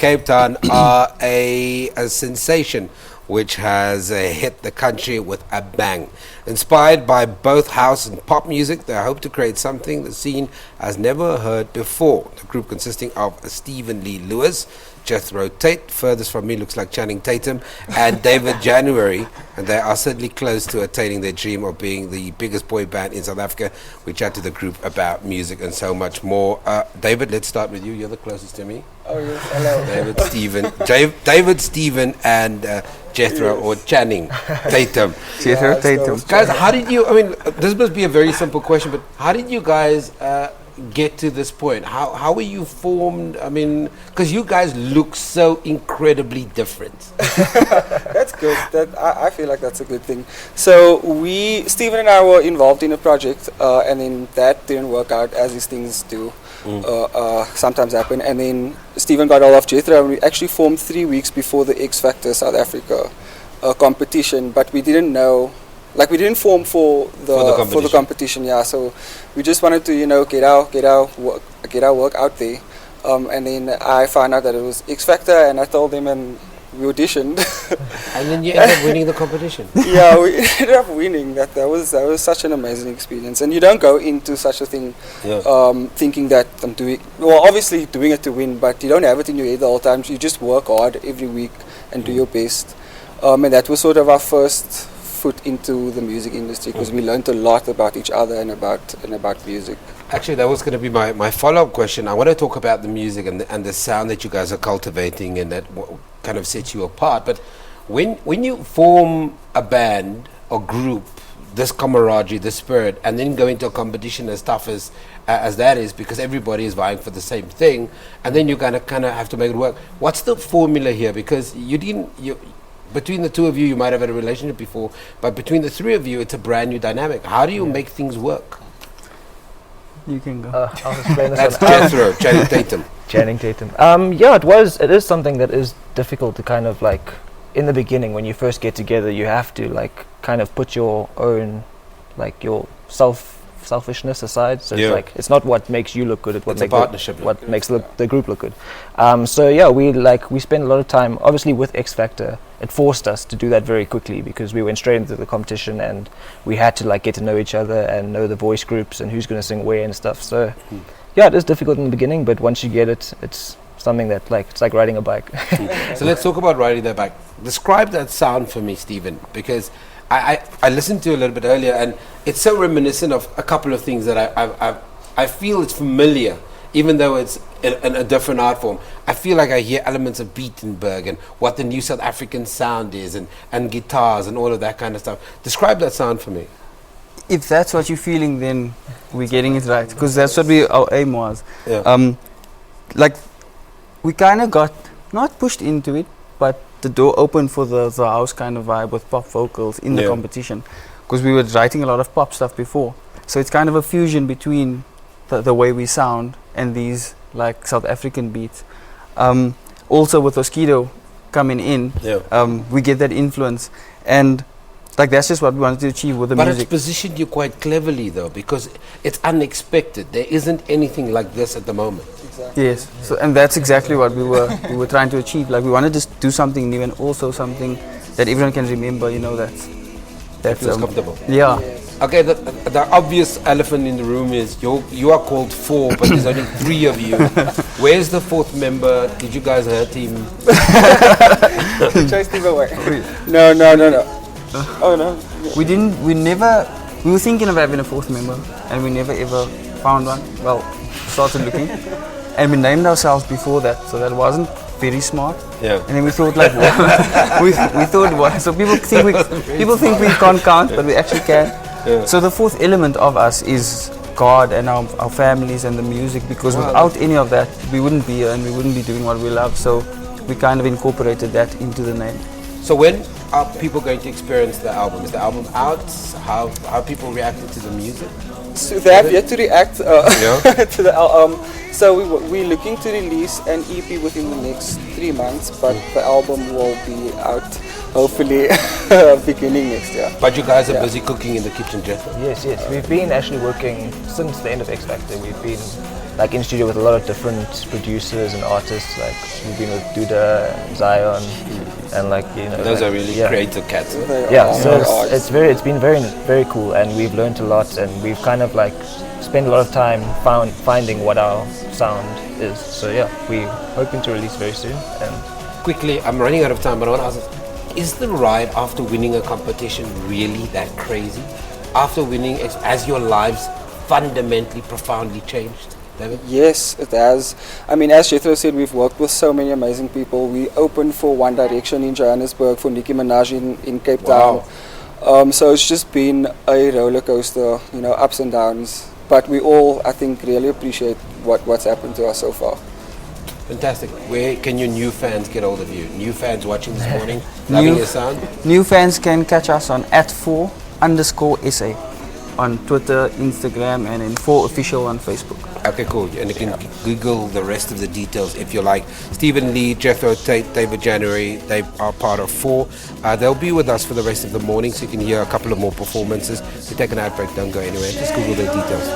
Cape Town are a sensation which has hit the country with a bang. Inspired by both house and pop music, they hope to create something the scene has never heard before. The group consisting of Stephen Lee Lewis, Jethro Tait, furthest from me looks like Channing Tatum, and David Januari, and they are certainly close to attaining their dream of being the biggest boy band in South Africa. We chat to the group about music and so much more. David, let's start with you. You're the closest to me. Oh yes, hello. David, Stephen, and Jethro, yes. Or Channing Tatum. Jethro Tatum. Guys, how did you? I mean, this must be a very simple question, but how did you guys get to this point? How were you formed? I mean, because you guys look so incredibly different. That's good. I feel like that's a good thing. So Stephen and I were involved in a project, and then that didn't work out, as these things do. Sometimes happen. And then Stephen got all of Jethro, and we actually formed 3 weeks before the X Factor South Africa competition, but we didn't know. Like, we didn't form for the competition, yeah. So we just wanted to, get our work out there. And then I found out that it was X Factor, and I told them, and we auditioned. And then you ended up winning the competition. Yeah, we ended up winning. That was such an amazing experience. And you don't go into such a thing thinking that I'm obviously doing it to win, but you don't have it in your head the whole time. So you just work hard every week and do your best. And that was sort of our first foot into the music industry, because we learned a lot about each other and about music. Actually, that was going to be my follow-up question. I want to talk about the music and the sound that you guys are cultivating, and that kind of sets you apart. But when you form a band or group, this camaraderie, this spirit, and then go into a competition as tough as that is, because everybody is vying for the same thing, and then you kind of have to make it work. What's the formula here? Because between the two of you, you might have had a relationship before, but between the three of you, it's a brand new dynamic. How do you make things work? You can go. I'll explain this. That's Jethro, Channing Tatum. Channing Tatum. It is something that is difficult to kind of like, in the beginning, when you first get together, you have to like kind of put your own, like your selfishness aside. So it's like, it's not what makes you look good, it's what makes the group look good. We spend a lot of time, obviously with X Factor. It forced us to do that very quickly, because we went straight into the competition, and we had to like get to know each other and know the voice groups and who's going to sing where and stuff. So it is difficult in the beginning, but once you get it, it's something that it's like riding a bike. So let's talk about riding that bike. Describe that sound for me, Stephen, because I listened to it a little bit earlier, and it's so reminiscent of a couple of things that I feel it's familiar, even though it's in a different art form. I feel like I hear elements of Beatenberg and what the new South African sound is, and guitars and all of that kind of stuff. Describe that sound for me. If that's what you're feeling, then we're getting it right, because that's what our aim was. Yeah. We kind of got not pushed into it, but the door opened for the house kind of vibe with pop vocals in the competition, because we were writing a lot of pop stuff before. So it's kind of a fusion between the way we sound and these like South African beats. Also with Mosquito coming in, we get that influence, and like that's just what we wanted to achieve with the music. But it's positioned you quite cleverly though, because it's unexpected. There isn't anything like this at the moment. Exactly. Yes. So, and that's exactly what we were trying to achieve. Like, we wanted to do something new, and also something that everyone can remember. That's comfortable. Yeah. Okay. The obvious elephant in the room is you are called 4, but there's only 3 of you. Where's the 4th member? Did you guys hurt him? Chased him away. No. Oh no. We were thinking of having a 4th member, and we never ever found one. Well, started looking, and we named ourselves before that, so that wasn't very smart. Yeah. And then we thought like, we thought what? So people think we can't count, but we actually can. Yeah. So the 4th element of us is God and our families and the music, because without any of that, we wouldn't be here and we wouldn't be doing what we love. So we kind of incorporated that into the name. So when are people going to experience the album? Is the album out? How are people reacting to the music? So they have yet to react to the album. So we're looking to release an EP within the next 3 months, but the album will be out hopefully beginning next year. But you guys are busy cooking in the kitchen, Jethro? Yes. We've been actually working since the end of X Factor. We've been like in studio with a lot of different producers and artists. Like we've been with Duda, and Zion, and like those like, are really yeah. creative cats. Yeah, so it's been very cool, and we've learned a lot, and we've kind of like spent a lot of time finding what our sound is. So yeah, we're hoping to release very soon. And Quickly, I'm running out of time, but I want to ask, is the ride after winning a competition really that crazy? After winning, has your lives fundamentally, profoundly changed, David? Yes, it has. I mean, as Jethro said, we've worked with so many amazing people. We opened for One Direction in Johannesburg, for Nicki Minaj in Cape Wow. Town. So it's just been a roller coaster, ups and downs. But we all, I think, really appreciate what's happened to us so far. Fantastic. Where can your new fans get hold of you? New fans watching this morning, loving your sound? New fans can catch us on @4_SA on Twitter, Instagram, and in 4official on Facebook. Okay, cool. And you can Google the rest of the details if you like. Stephen Lee, Jethro, Tait, David Januari, they are part of 4. They'll be with us for the rest of the morning, so you can hear a couple of more performances. We take an ad break, don't go anywhere. Just Google their details.